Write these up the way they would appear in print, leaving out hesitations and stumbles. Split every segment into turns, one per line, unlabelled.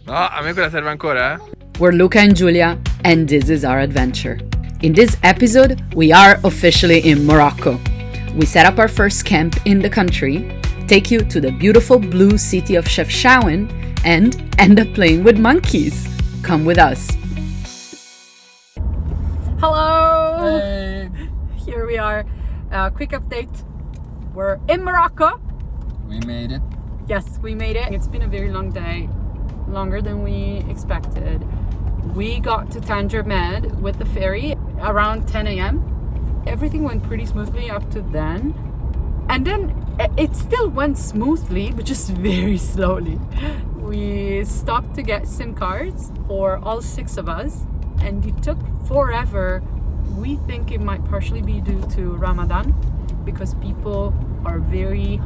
No, a me quella serve ancora, eh?
We're Luca and Giulia, and this is our adventure. In this episode, we are officially in Morocco. We set up our first camp in the country, take you to the beautiful blue city of Chefchaouen, and end up playing with monkeys. Come with us. Hello!
Hey.
Here we are. Quick update. We're in Morocco.
We made it.
Yes, we made it. It's been a very long day, longer than we expected. We got to Tanger Med with the ferry around 10 a.m. Everything went pretty smoothly up to then. And then it still went smoothly, but just very slowly. We stopped to get SIM cards for all 6 of us, and it took forever. We think it might partially be due to Ramadan, because people are very,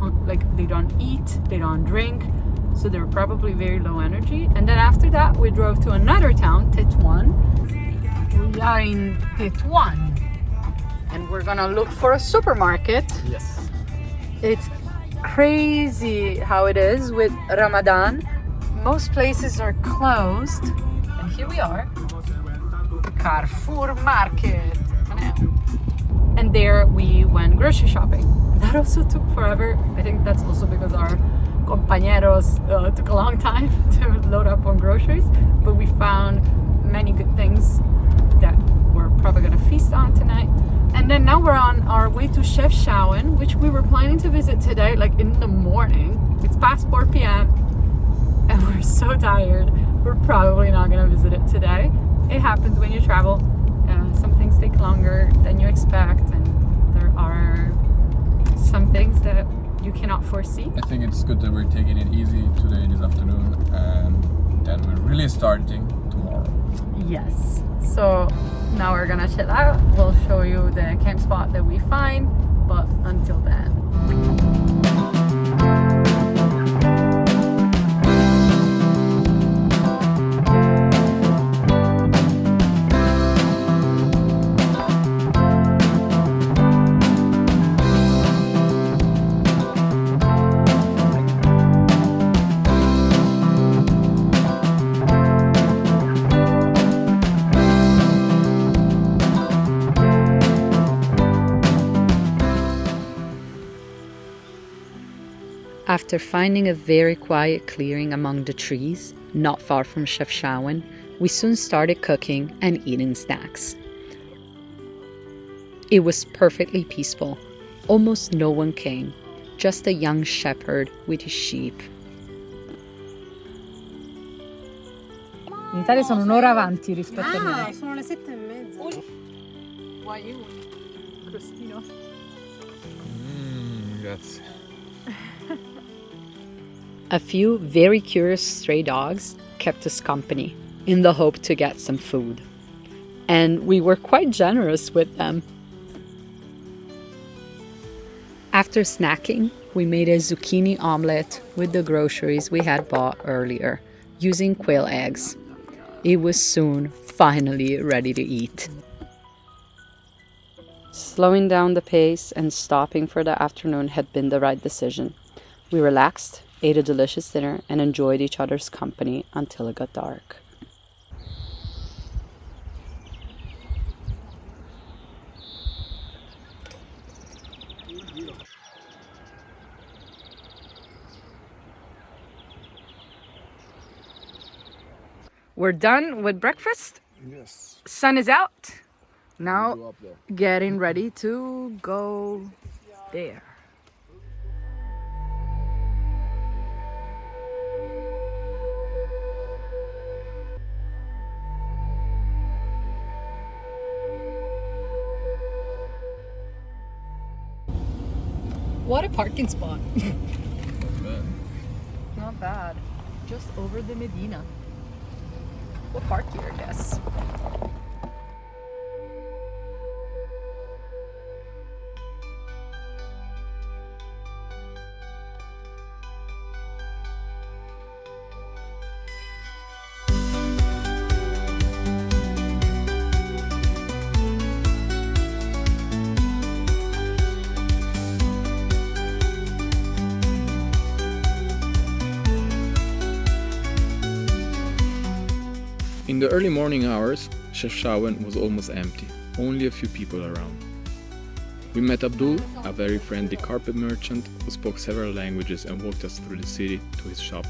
they don't eat, they don't drink, so they're probably very low energy. And then after that, we drove to another town, Tétouan. We are in Tétouan, and we're gonna look for a supermarket.
Yes.
It's crazy how it is with Ramadan. Most places are closed, and here we are, Carrefour Market. And there we went grocery shopping. That also took forever. I think that's also because our compañeros took a long time to load up on groceries, but we found many good things that we're probably gonna feast on tonight. And then now we're on our way to Chefchaouen, which we were planning to visit today, like in the morning. It's past 4 p.m. and we're so tired. We're probably not gonna visit it today. It happens when you travel. Some things take longer than you expect, and there are some things that you cannot foresee.
I think it's good that we're taking it easy today, this afternoon, and then we're really starting tomorrow.
Yes. So now we're gonna chill out. We'll show you the camp spot that we find, but until then. After finding a very quiet clearing among the trees, not far from Chefchaouen, we soon started cooking and eating snacks. It was perfectly peaceful. Almost no one came, just a young shepherd with his sheep. In Italia sono un'ora avanti rispetto a noi.
Sono le 7:30.
Why you? Crostino.
Grazie.
A few very curious stray dogs kept us company in the hope to get some food. And we were quite generous with them. After snacking, we made a zucchini omelette with the groceries we had bought earlier, using quail eggs. It was soon finally ready to eat. Slowing down the pace and stopping for the afternoon had been the right decision. We relaxed, ate a delicious dinner, and enjoyed each other's company until it got dark. We're done with breakfast.
Yes.
Sun is out. Now getting ready to go there. What a parking spot. Not bad. Just over the Medina. We'll park here, I guess.
the early morning hours, Chefchaouen was almost empty, only a few people around. We met Abdul, a very friendly carpet merchant who spoke several languages and walked us through the city to his shop.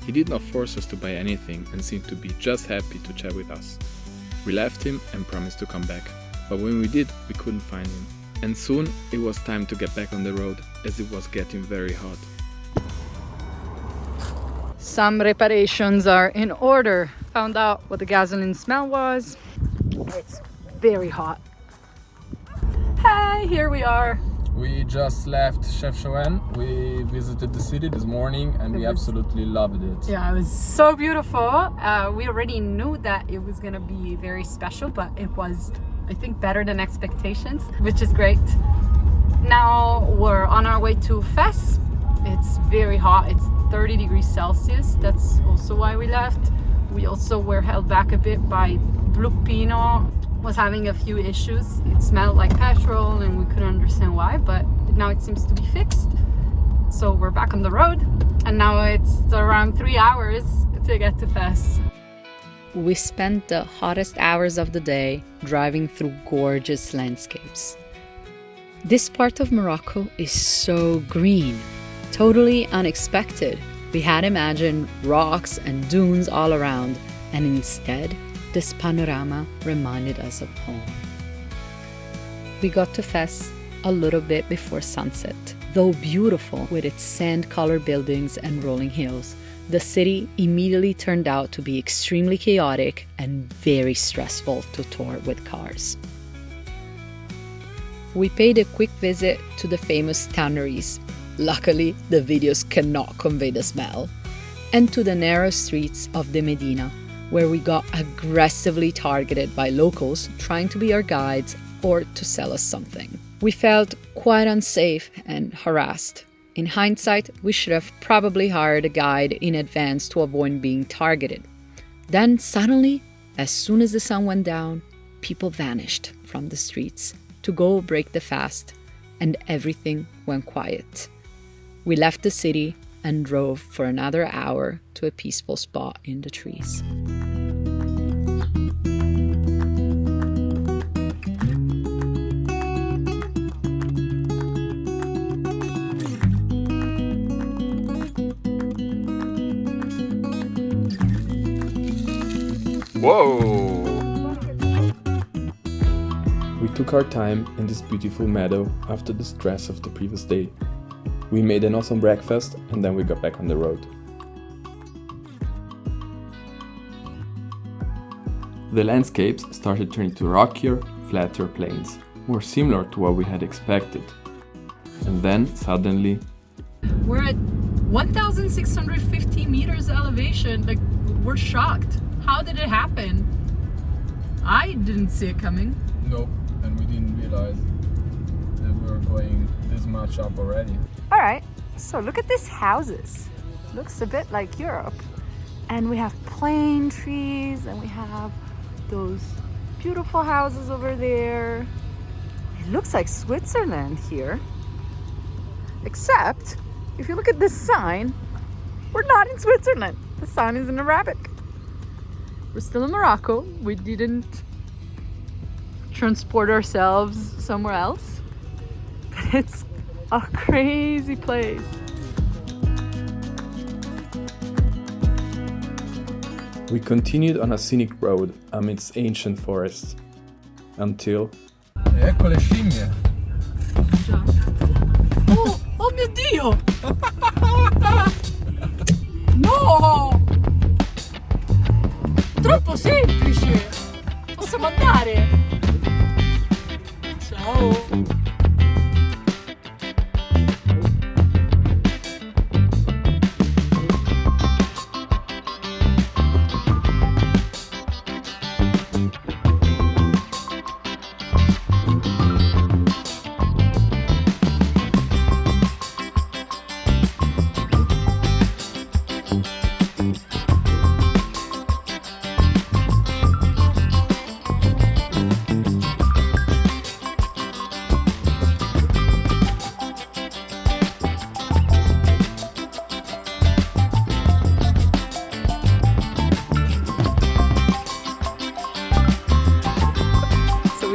He did not force us to buy anything and seemed to be just happy to chat with us. We left him and promised to come back, but when we did, we couldn't find him. And soon it was time to get back on the road as it was getting very hot.
Some reparations are in order. Found out what the gasoline smell was. It's very hot. Hi, here we are.
We just left Chefchaouen. We visited the city this morning and we absolutely loved it.
Yeah, it was so beautiful. We already knew that it was gonna be very special, but it was, I think, better than expectations, which is great. Now we're on our way to Fes. It's very hot. It's 30 degrees Celsius. That's also why we left. We also were held back a bit by Bluppino. Was having a few issues. It smelled like petrol and we couldn't understand why, but now it seems to be fixed. So we're back on the road and now it's around 3 hours to get to Fes. We spent the hottest hours of the day driving through gorgeous landscapes. This part of Morocco is so green, totally unexpected. We had imagined rocks and dunes all around, and instead this panorama reminded us of home. We got to Fes a little bit before sunset. Though beautiful with its sand-colored buildings and rolling hills, the city immediately turned out to be extremely chaotic and very stressful to tour with cars. We paid a quick visit to the famous tanneries. Luckily, the videos cannot convey the smell. And to the narrow streets of the Medina, where we got aggressively targeted by locals trying to be our guides or to sell us something. We felt quite unsafe and harassed. In hindsight, we should have probably hired a guide in advance to avoid being targeted. Then suddenly, as soon as the sun went down, people vanished from the streets to go break the fast, and everything went quiet. We left the city and drove for another hour to a peaceful spot in the trees.
Whoa! We took our time in this beautiful meadow after the stress of the previous day. We made an awesome breakfast and then we got back on the road. The landscapes started turning to rockier, flatter plains, more similar to what we had expected. And then, suddenly...
We're at 1,650 meters elevation. Like, we're shocked. How did it happen? I didn't see it coming.
No, and we didn't realize that we were going this much up already.
All right, so look at these houses. Looks a bit like Europe. And we have plane trees and we have those beautiful houses over there. It looks like Switzerland here. Except, if you look at this sign, we're not in Switzerland. The sign is in Arabic. We're still in Morocco. We didn't transport ourselves somewhere else. But it's a crazy place.
We continued on a scenic road amidst ancient forests until... Ecco le scimmie!
Oh mio Dio! No! Troppo semplice! Possiamo andare! Ciao!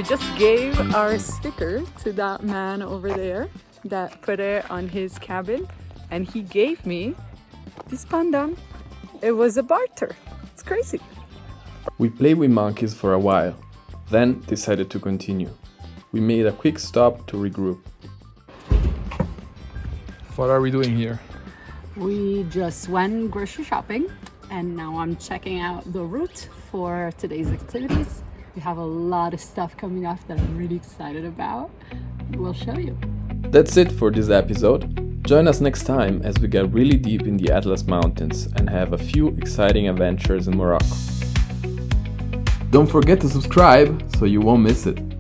we just gave our sticker to that man over there that put it on his cabin, and he gave me this panda. It was a barter. It's crazy.
We played with monkeys for a while, then decided to continue. We made a quick stop to regroup. What are we doing here?
We just went grocery shopping, and now I'm checking out the route for today's activities. We have a lot of stuff coming up that I'm really excited about. We'll show you.
That's it for this episode. Join us next time as we get really deep in the Atlas Mountains and have a few exciting adventures in Morocco. Don't forget to subscribe so you won't miss it.